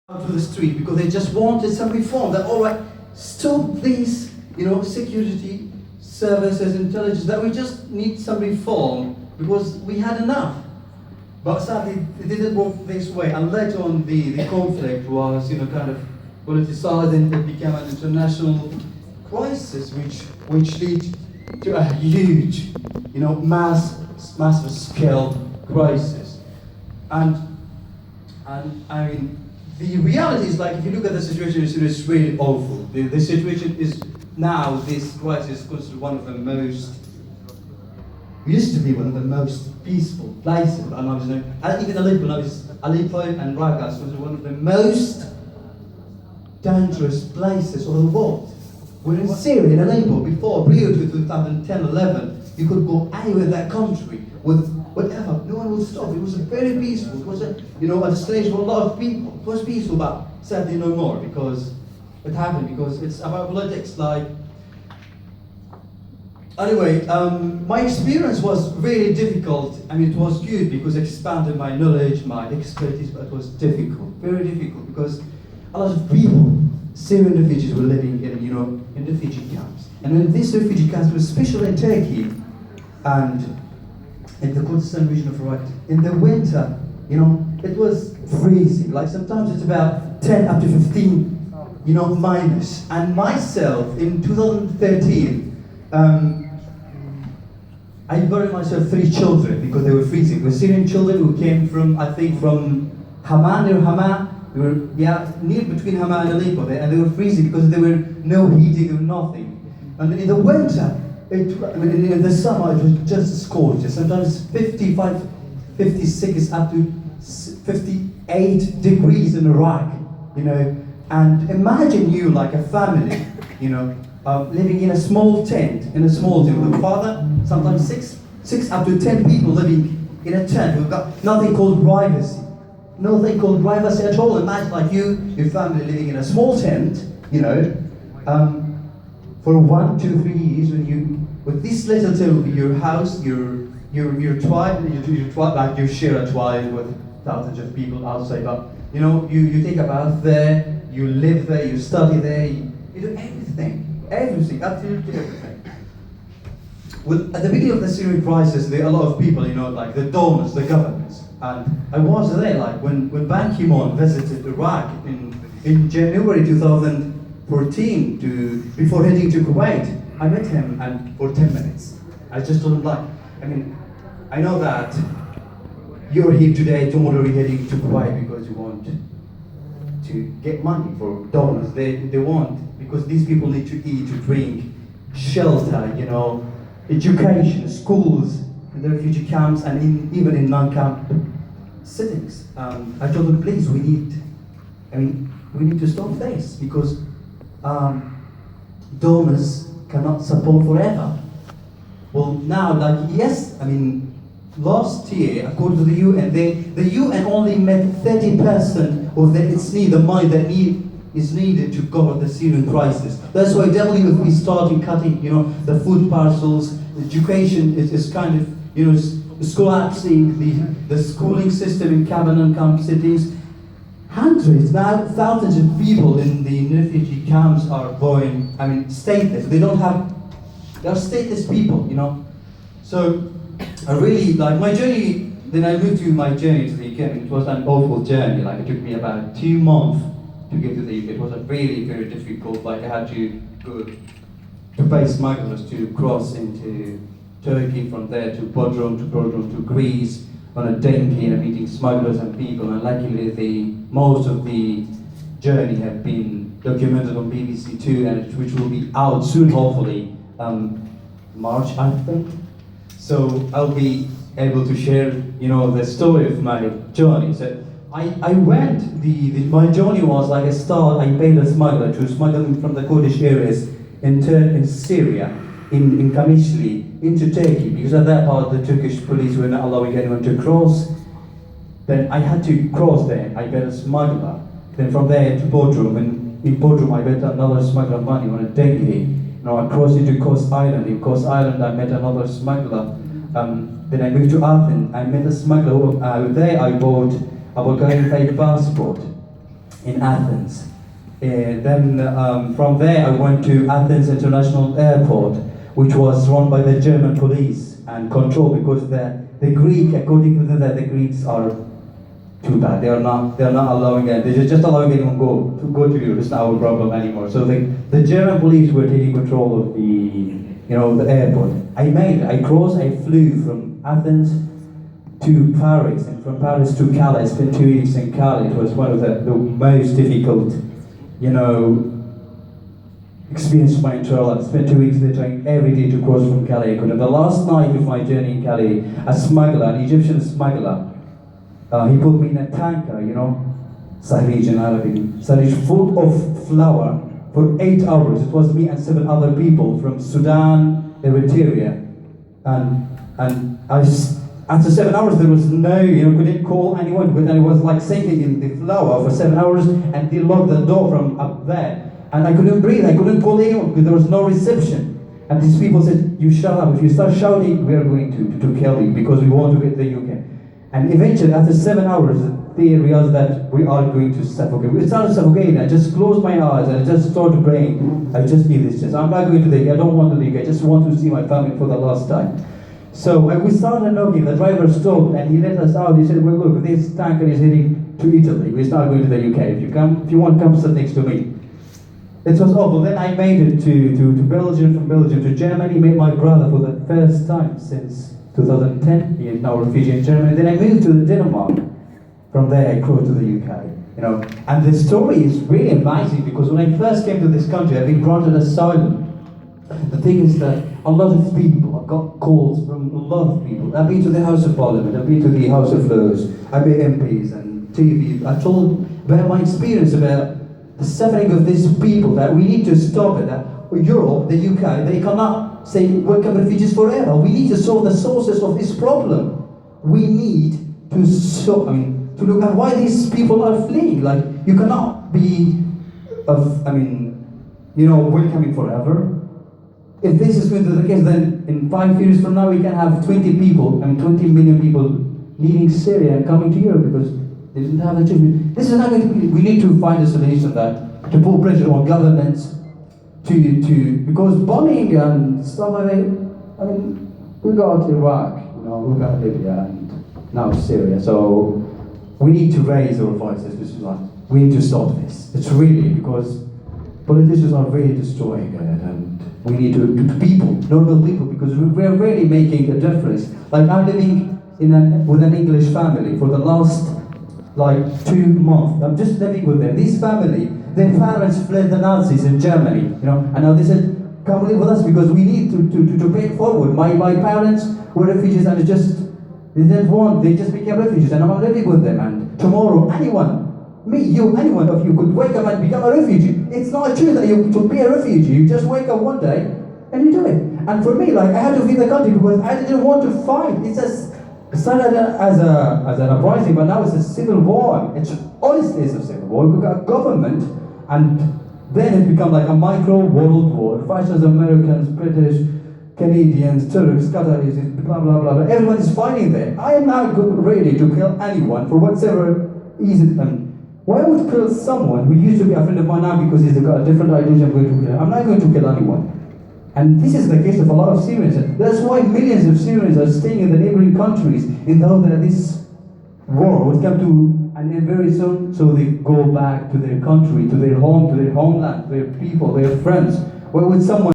out to the street because they just wanted some reform. That all right, stop these, security services, intelligence. That we just need some reform because we had enough. But sadly, it didn't work this way. And later on, the conflict was, kind of politicized, and it became an international crisis, which led to a huge, massive scale crisis. And I mean, the reality is, like, if you look at the situation, it's really awful. The situation is now, this crisis is considered one of the most, used to be one of the most peaceful places. And even Aleppo and Raqqa is considered one of the most dangerous places of the world. We're in Syria, in Aleppo, prior to 2010-11, you could go anywhere in that country with whatever, no one would stop. It was very peaceful. It was a destination for a lot of people. It was peaceful, but sadly no more, because it happened, because it's about politics. Anyway, my experience was really difficult. I mean, it was good because it expanded my knowledge, my expertise, but it was difficult, very difficult, because a lot of people, Syrian refugees, were living in refugee camps. And in these refugee camps, especially in Turkey and in the Kurdistan region of Iraq, in the winter, it was freezing. Like sometimes it's about 10 up to 15, minus. And myself, in 2013, I buried myself 3 children because they were freezing. The Syrian children who came from, I think, from Hama, near Hama. They were, near between Hama and Aleppo, and they were freezing because there were no heating, there was nothing. And in the winter, in the summer, it was just scorching. Sometimes 55, 56, up to 58 degrees in Iraq, And imagine you, like a family, living in a small tent, with a father, sometimes six up to 10 people living in a tent. We've got nothing called privacy. Nothing called privacy at all. Imagine like your family living in a small tent, for 1, 2, 3 years, with this little tent, your house, your tribe, like you share a tribe with thousands of people outside, but you take a bath there, you live there, you study there, you do everything, absolutely everything. At the beginning of the Syrian crisis, there are a lot of people, like the donors, the governments, and I was there, like when Ban Ki-moon visited Iraq in January 2014 before heading to Kuwait. I met him and for 10 minutes. I just told him, I know that you're here today, tomorrow you're heading to Kuwait because you want to get money for donors. They want, because these people need to eat, to drink, shelter, education, schools, in the refugee camps, and even in non-camp settings. I told them, please, we need to stop this, because donors cannot support forever. Well, now, last year, according to the UN, the UN only met 30% of its need, the money that is needed to cover the Syrian crisis. That's why WFP started cutting, the food parcels. Education is kind of, is collapsing. The schooling system in camp and non-camp cities. Hundreds, now thousands of people in the refugee camps are going, stateless. They are stateless people, So I really, my journey, then I moved to my journey to the UK. It was an awful journey. It took me about 2 months to get to the UK. It was a very, very difficult. I had to go to pay smugglers to cross into Turkey, from there to Bodrum, to Greece, on a donkey, and meeting smugglers and people. And luckily, most of the journey have been documented on BBC Two, and which will be out soon, hopefully, March, I think. So I'll be able to share, the story of my journey. So I went. My journey was like a start. I paid a smuggler to smuggle me from the Kurdish areas in Syria, in Kamishli, into Turkey, because at that part the Turkish police were not allowing anyone to cross. Then I had to cross there. I paid a smuggler. Then from there to Bodrum, and in Bodrum I met another smuggler money on a donkey. Now I crossed into Coast Island. In Coast Island I met another smuggler. Then I moved to Athens. I met a smuggler. There I bought a Bulgarian fake passport. in Athens. Then from there I went to Athens International Airport, which was run by the German police and controlled because the Greek, according to them, the Greeks are too bad. They are not allowing it. They're just allowing anyone go to Europe. It's not our problem anymore. So the German police were taking control of the airport. I flew from Athens to Paris, and from Paris to Calais. I spent 2 weeks in Calais. It was one of the most difficult, experience of my entire life. I spent 2 weeks there trying every day to cross from Calais. And the last night of my journey in Calais, an Egyptian smuggler, he put me in a tanker, Sarij in Arabic, Sarij, full of flour for 8 hours. It was me and 7 other people from Sudan, Eritrea, and after 7 hours there was no, couldn't call anyone, but I was like sinking in the flour for 7 hours, and they locked the door from up there, and I couldn't breathe, I couldn't call anyone because there was no reception. And these people said, you shut up, if you start shouting, we are going to kill you because we want to get the UK. And eventually, after 7 hours, they realized that we are going to suffocate. We started suffocating. I just closed my eyes and I just started praying. I just need this chance. I'm not going to the UK. I don't want to leave. I just want to see my family for the last time. So we started knocking. The driver stopped and he let us out. He said, well, look, this tanker is heading to Italy. We're not going to the UK. If you want, come sit next to me. It was awful. Then I made it to Belgium, from Belgium to Germany, met my brother for the first time since 2010. He is now a refugee in Germany. Then I moved to Denmark. From there I crossed to the UK. And the story is really amazing because when I first came to this country, I've been granted asylum. The thing is that a lot of people, I've got calls from a lot of people. I've been to the House of Parliament, I've been to the House of Lords, I've been MPs and TV. I told about my experience about the suffering of these people, that we need to stop it. That Europe, the UK, they cannot say welcome refugees forever. We need to solve the sources of this problem. We need to look at why these people are fleeing. Like, you cannot be welcoming forever. If this is going to be the case, then in 5 years from now we can have 20 million people leaving Syria and coming to Europe because they didn't have a choice. This is not going to be. We need to find a solution to put pressure on governments because bombing and stuff like that. We got Iraq, we got Libya, and now Syria. So we need to raise our voices. We need to stop this. It's really because politicians are really destroying it, and we need to normal people, because we're really making a difference. Like, I'm living with an English family for the last 2 months. I'm just living with them. This family, their parents fled the Nazis in Germany, and now they said, come live with us because we need to pay it forward. My parents were refugees and they just became refugees, and I'm living with them. And tomorrow, anyone of you could wake up and become a refugee. It's not true that you to be a refugee. You just wake up one day and you do it. And for me, I had to flee the country because I didn't want to fight. It started as an uprising, but now it's a civil war. It's honestly a civil war. We've got government, and then it becomes like a micro world war. Fascists, Americans, British, Canadians, Turks, Qataris, blah blah blah. Everyone is fighting there. I am not ready to kill anyone for whatever reason. Why would kill someone who used to be a friend of mine now because he's got a different ideology? I'm going to kill him. I'm not going to kill anyone. And this is the case of a lot of Syrians. That's why millions of Syrians are staying in the neighboring countries in the hope that this war would come to an end very soon, so they go back to their country, to their home, to their homeland, their people, their friends. Why would someone